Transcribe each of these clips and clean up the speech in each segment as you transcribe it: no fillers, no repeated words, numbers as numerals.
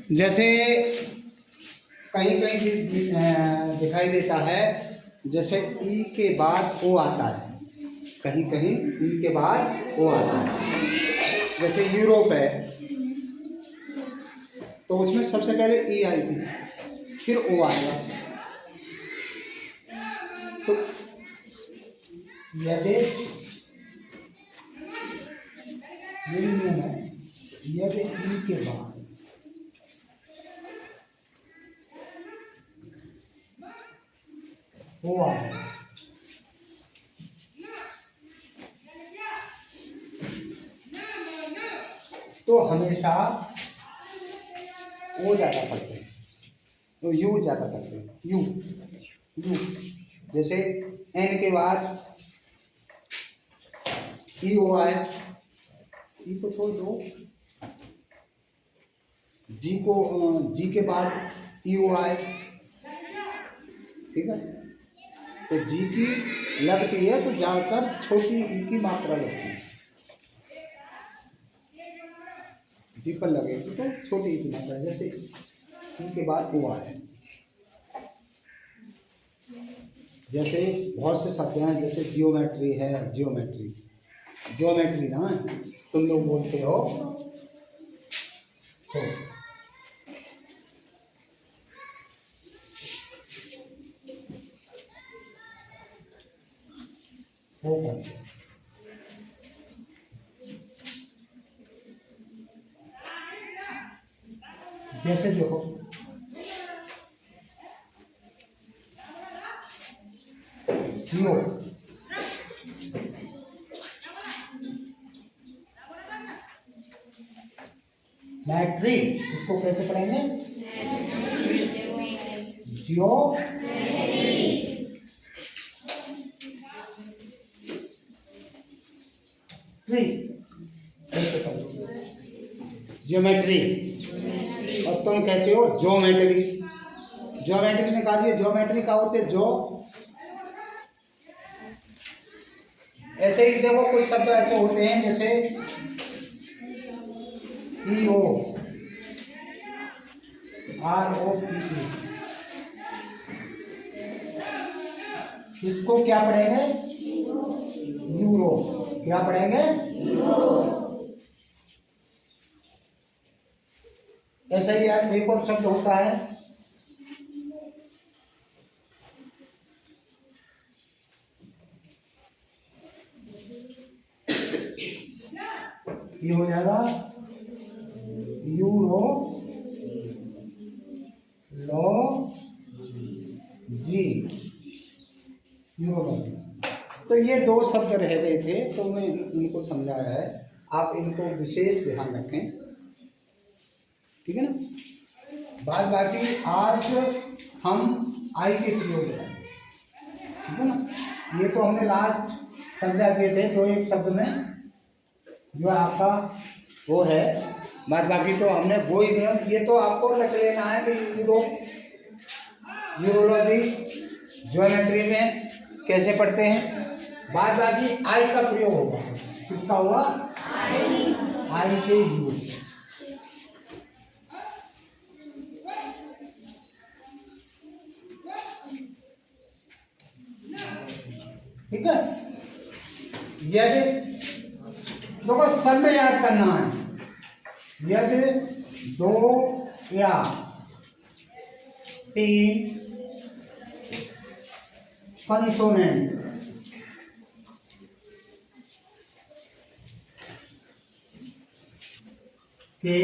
जैसे कहीं कहीं दिखाई देता है, जैसे ई के बाद ओ आता है, कहीं कहीं ई के बाद ओ आता है। जैसे यूरोप है तो उसमें सबसे पहले ई आई थी, फिर ओ आएगा। तो यदि ये नियम है, यदि ई के बाद ओ आएगा तो हमेशा ओ ज़्यादा पढ़ते हैं, तो यू ज़्यादा पढ़ते हैं। यू यू जैसे एन के बाद ई ओ आया, ई को छोड़ दो, जी के बाद ई ओ आए, ठीक है। तो जी की लगती है तो ज़्यादातर छोटी ई की मात्रा लगती है, जी पर लगेगी तो छोटी ई की मात्रा। जैसे ई के बाद ओ आए, जैसे बहुत से शब्द हैं, जैसे जियोमेट्री है, ज्योमेट्री ना तुम लोग बोलते हो तो वो करते हैं। जैसे देखो जियो, मैट्री, इसको कैसे पढ़ेंगे? जियो ट्री, कैसे पढ़ोगे? ज्योमेट्री। और तुम कहते हो ज्योमेट्री, ज्योमेट्री निकालिए, ज्योमेट्री का होते जो। ऐसे ही देखो कुछ शब्द ऐसे होते हैं, जैसे ई O R O P E, इसको क्या पढ़ेंगे? यूरो। क्या पढ़ेंगे? ऐसा ही यार एक और शब्द होता है, ये हो जाएगा यूरो लो जी, यूरोलॉजी। तो ये दो शब्द रह गए थे, तो मैं इनको समझाया है, आप इनको विशेष ध्यान रखें, ठीक है ना। बाद बाकी आज हम आई के प्रयोग करेंगे, ठीक है ना। ये तो हमने लास्ट समझा दिए थे दो एक शब्द में, जो आपका वो है। बाद बाकी तो हमने वो ही नियम, ये तो आपको रट लेना है कि यूरोलॉजी ज्योमेट्री में कैसे पढ़ते हैं। बाद बाकी आई का प्रयोग होगा, किसका हुआ? आई के यू, ठीक है। यदि देखो सब में याद करना है, यदि 2 या 3 कंसोनेंट के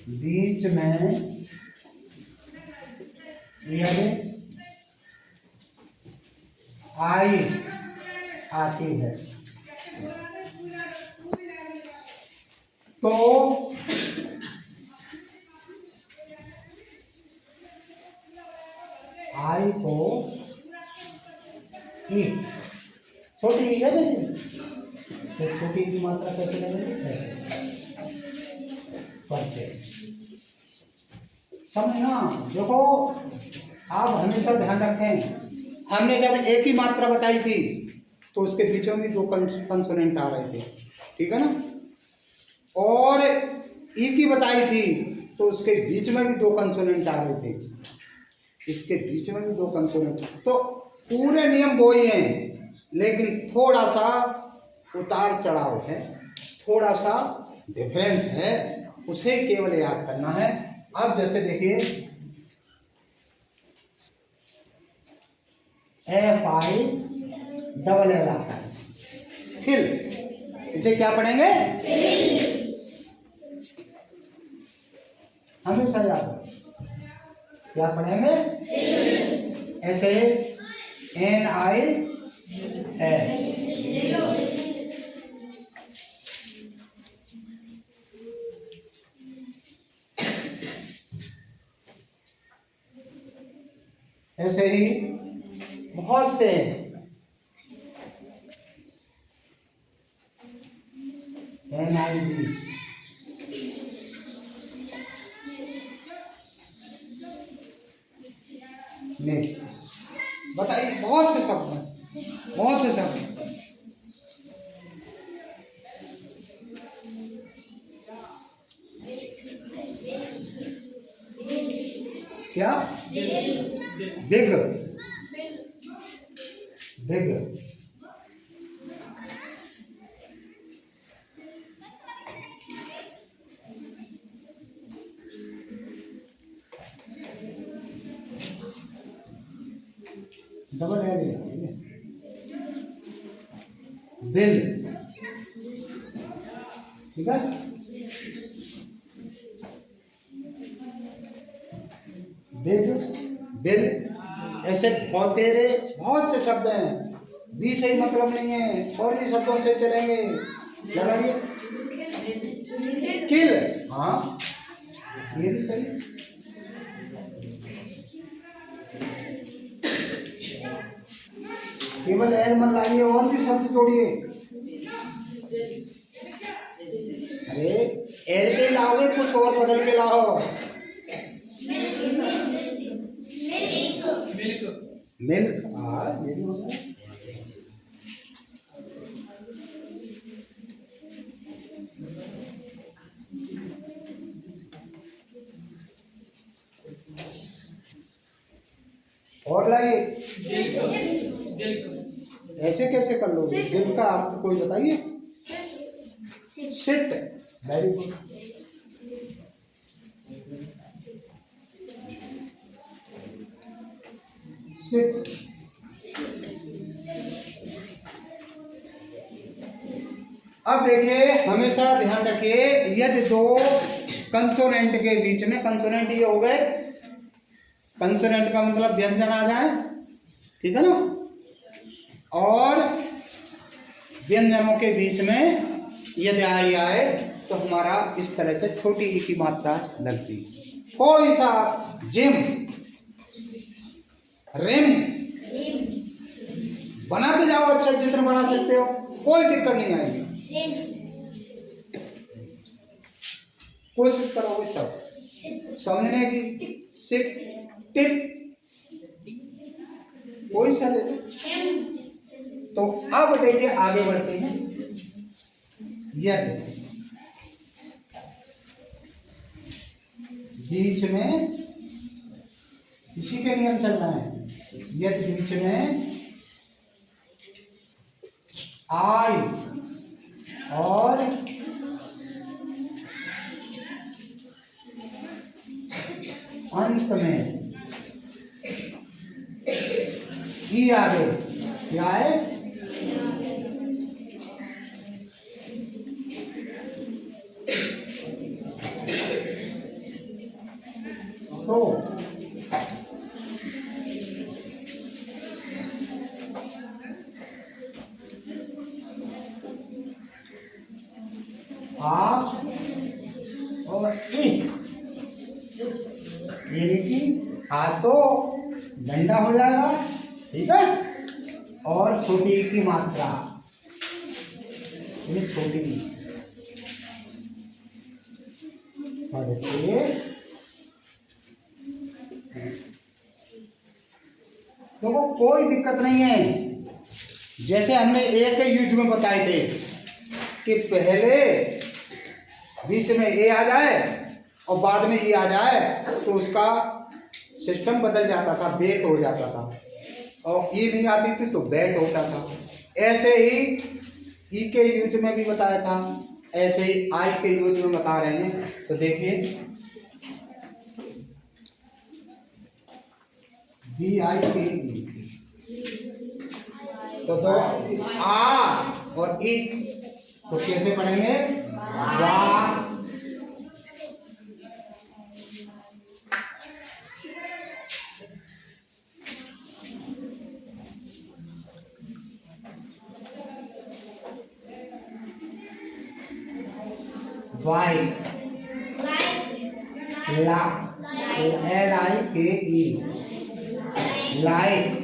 बीच में यदि आई आती है तो आई को ई, छोटी ई है, तो छोटी ई की मात्रा कैसे लगेगी? पढ़ते समझना। देखो आप हमेशा ध्यान रखें, हमने जब एक ही मात्रा बताई थी तो उसके बीच में भी 2 कंसोनेंट आ रहे थे, ठीक है ना। और ई की बताई थी तो उसके बीच में भी 2 कंसोनेंट आ रहे थे, इसके बीच में भी 2 कंसोनेंट। तो पूरे नियम वही हैं, लेकिन थोड़ा सा उतार चढ़ाव है, थोड़ा सा डिफरेंस है, उसे केवल याद करना है। अब जैसे देखिए FILL आता है, फिल, इसे क्या पढ़ेंगे? हमेशा याद रखें, क्या पढ़ेंगे? ऐसे NIL, ऐसे ही बहुत से NIV, बताइए, बहुत से शब्द हैं, बहुत से शब्द। क्या? Big, big, double L, bill, ठीक है। बिग, बिल, ऐसे बहुत तेरे बहुत से शब्द हैं, बी से ही मतलब नहीं है, और भी शब्दों से चलेंगे। लगाइए, किल, हाँ ये भी सही। केवल एल मत लाइए, और भी शब्द जोड़िए। अरे एल के लाओगे, कुछ और बदल के लाओ। मिल्क, हाँ ये भी होता है। और लाइए, ऐसे कैसे कर लोगे? दिल का अर्थ कोई बताइए। Seat, very good. सिट, अब देखिए हमेशा ध्यान रखिए, यदि 2 कंसोनेंट के बीच में, कंसोनेंट ये हो गए, कंसोनेंट का मतलब व्यंजन आ जाए, ठीक है ना, और व्यंजनों के बीच में यदि आई आए तो हमारा इस तरह से छोटी ई की मात्रा लगती। कोई सा जिम, रिम, बनाते जाओ, अक्षर जितने बना सकते हो, कोई दिक्कत नहीं आएगी। कोशिश करोगे तब समझने की। सिट, टिप, कोई सा ले लो। तो अब देखिए आगे बढ़ते हैं। यदि बीच में, इसी के नियम चल रहा है, यदि बीच में आई और अंत में ई आ गए, क्या है? तो आ और ई, ये देखिए आ तो डंडा हो जाएगा, ठीक है, और छोटी ई की मात्रा, ये छोटी ई, और देखिए देखो कोई दिक्कत नहीं है। जैसे हमने एक यूज में बताए थे, कि पहले बीच में ए आ जाए और बाद में ई आ जाए तो उसका सिस्टम बदल जाता था, बेट हो जाता था, और ई नहीं आती थी तो बैट होता था। ऐसे ही ई के यूज में भी बताया था, ऐसे ही आई के यूज में बता रहे हैं। तो देखिए बी आई के ई, तो दो आ और ई, तो कैसे पढ़ेंगे? वाह, वाई, ला, एल आई के ई, लाइट,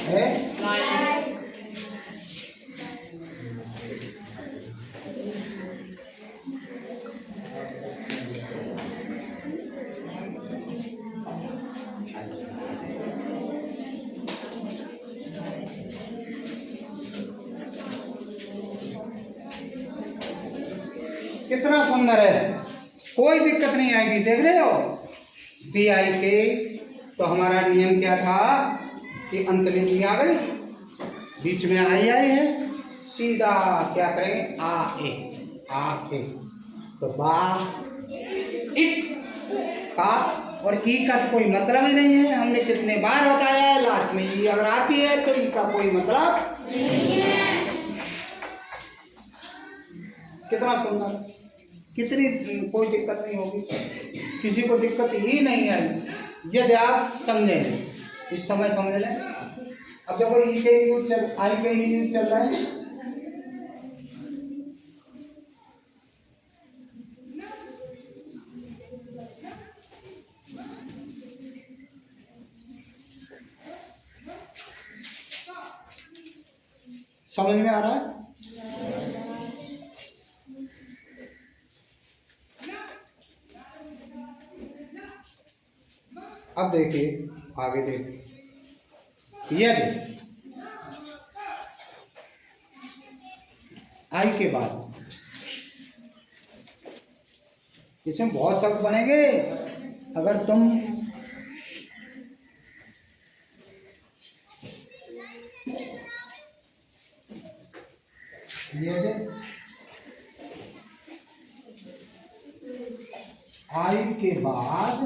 है कितना सुंदर है, कोई दिक्कत नहीं आएगी। देख रहे हो बी आई के, तो हमारा नियम क्या था कि अंतलिंगी आ गई, बीच में आई है, सीधा क्या करेंगे? आ ए, आ ए, तो बा इक का, और ई का तो कोई मतलब ही नहीं है। हमने कितने बार बताया है, लास्ट में ई अगर आती है तो ई का कोई मतलब नहीं है। कितना सुंदर, कितनी कोई दिक्कत नहीं होगी, किसी को दिक्कत ही नहीं है यदि आप समझें। इस समय समझ लें। अब देखो ई के यूज चल, आई के ही यूज चल रहा है। समझ में आ रहा है? अब देखिए आगे देखिए, यदि आई के बाद इसमें बहुत शब्द बनेंगे। अगर तुम यदि आई के बाद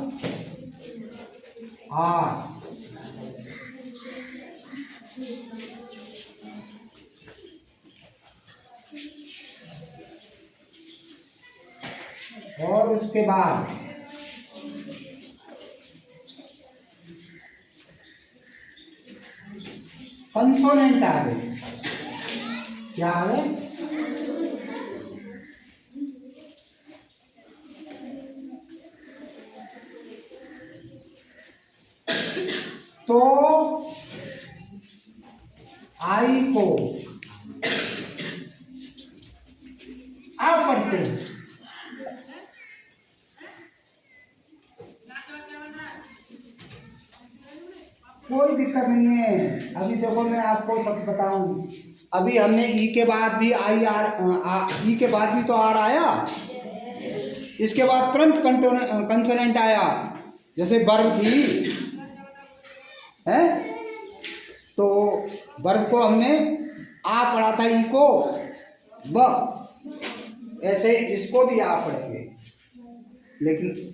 आर और उसके बाद कंसोनेंट आ गए, क्या आ गए? तो आई को आ पढ़ते हैं, कोई दिक्कत नहीं है। अभी देखो मैं आपको सब बताऊं, अभी हमने ई के बाद भी आई ई के बाद भी तो आर आया, इसके बाद तुरंत कंसोनेंट आया, जैसे वर्ब थी है, तो वर्ब को हमने आ पढ़ा था, ई को ब, ऐसे इसको भी आ पढ़ेंगे, लेकिन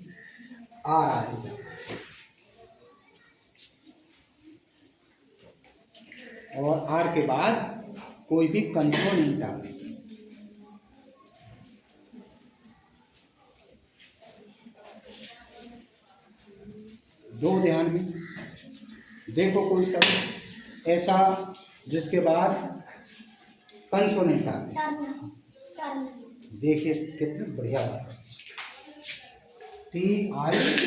आ रहा है। और आर के बाद कोई भी कंसोनेंट आ गई, दो ध्यान में देखो कोई शब्द ऐसा जिसके बाद कंसोनेंट आते। देखिए कितनी बढ़िया बात है। TIRN।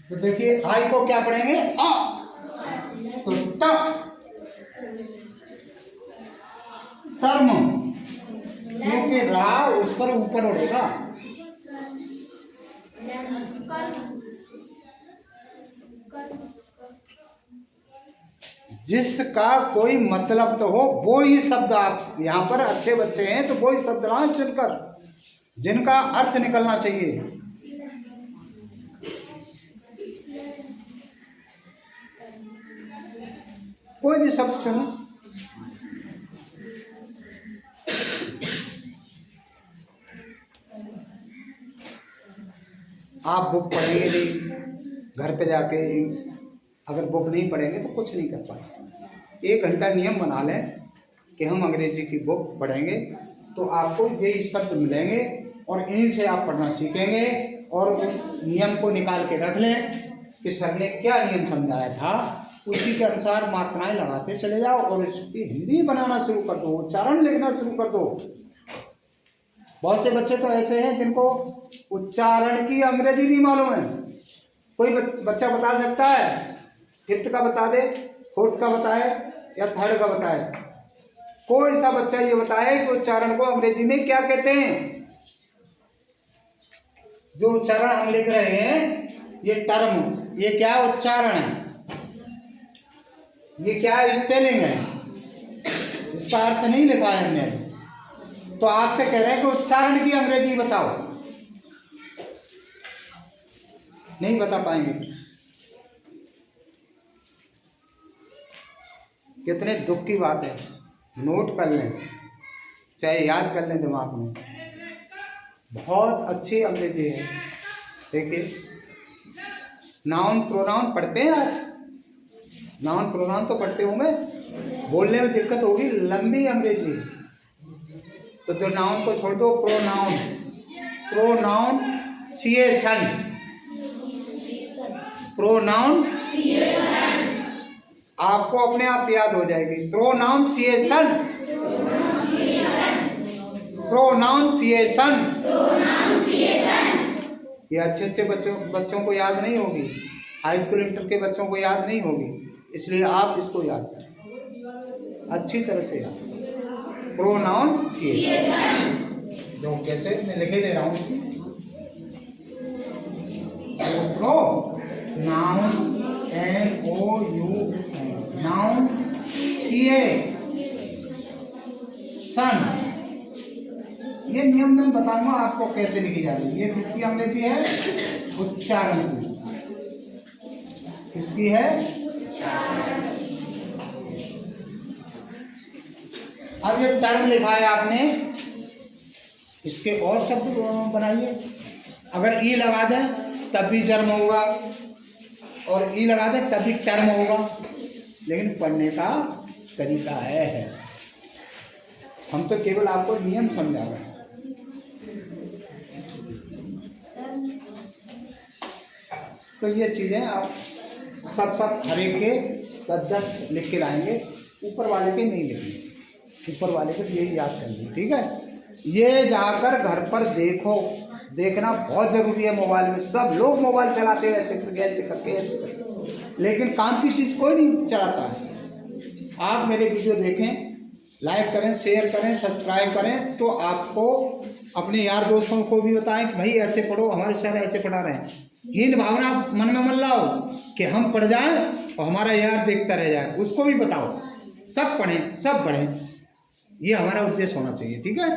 तो देखिए आई को क्या पढ़ेंगे? अ। तो ट टर्म, क्योंकि रा उस पर ऊपर उड़ेगा। जिसका कोई मतलब तो हो वो ही शब्द, आप यहाँ पर अच्छे बच्चे हैं तो वो ही शब्द लाएं चुनकर जिनका अर्थ निकलना चाहिए। कोई भी शब्द चुनो। आप बुक पढ़ेंगे नहीं, घर पे जाके अगर बुक नहीं पढ़ेंगे तो कुछ नहीं कर पाएंगे। 1 घंटा नियम बना लें कि हम अंग्रेजी की बुक पढ़ेंगे तो आपको यही शब्द मिलेंगे और इन्हीं से आप पढ़ना सीखेंगे। और उस नियम को निकाल के रख लें कि सर ने क्या नियम समझाया था, उसी के अनुसार मात्राएं लगाते चले जाओ और इसकी हिंदी बनाना शुरू कर दो, उच्चारण लिखना शुरू कर दो। बहुत से बच्चे तो ऐसे हैं जिनको उच्चारण की अंग्रेजी नहीं मालूम है। कोई बच्चा बता सकता है, 5th का बता दे, 4th का बताए या 3rd का बताए। कोई सा बच्चा ये बताए कि उच्चारण को अंग्रेजी में क्या कहते हैं। जो उच्चारण हम लिख रहे हैं ये टर्म, ये क्या उच्चारण है, ये क्या स्पेलिंग है, इसका अर्थ नहीं लिखा है हमने। तो आपसे कह रहे हैं कि उच्चारण की अंग्रेजी बताओ, नहीं बता पाएंगे। कितने दुख की बात है। नोट कर लें, चाहे याद कर लें दिमाग में। बहुत अच्छी अंग्रेजी है। देखिए नाउन प्रोनाउन पढ़ते हैं आप, नाउन प्रोनाउन तो पढ़ते होंगे, बोलने में दिक्कत होगी, लंबी अंग्रेजी। तो जो नाउन को छोड़ दो, प्रोनाउन, प्रोनाउंसिएशन, प्रोनाउन आपको अपने आप याद हो जाएगी। Pronunciation, pronunciation. ये अच्छे बच्चों को याद नहीं होगी, हाई स्कूल इंटर के बच्चों को याद नहीं होगी, इसलिए आप इसको याद करें अच्छी तरह से याद। प्रोनाउंसिएशन जो कैसे मैं लिखे दे रहा हूँ, प्रोनाउन नाउंसिएशन। ये नियम मैं बताऊंगा आपको कैसे लिखी जा रही है। ये किसकी अंग्रेजी है? उच्चारण की। किसकी है? अब ये टर्म लिखा है आपने, इसके और शब्द बनाइए। अगर ई लगा दें तब भी जर्म होगा और ई लगा दें तब भी टर्म होगा, लेकिन पढ़ने का तरीका है। हम तो केवल आपको नियम समझा रहे हैं। तो ये चीज़ें आप सब हर एक के 10 लिख के लाएंगे, ऊपर वाले के नहीं लिखेंगे, ऊपर वाले के यही याद करेंगे, ठीक है। ये जाकर घर पर देखना बहुत ज़रूरी है। मोबाइल में सब लोग मोबाइल चलाते हैं ऐसे करके, लेकिन काम की चीज़ कोई नहीं चलाता है। आप मेरे वीडियो देखें, लाइक करें, शेयर करें, सब्सक्राइब करें, तो आपको अपने यार दोस्तों को भी बताएं कि भाई ऐसे पढ़ो, हमारे सर ऐसे पढ़ा रहे हैं। हीन भावना मन में मत लाओ कि हम पढ़ जाएं और हमारा यार देखता रह जाए, उसको भी बताओ सब पढ़ें, सब पढ़ें। ये हमारा उद्देश्य होना चाहिए, ठीक है।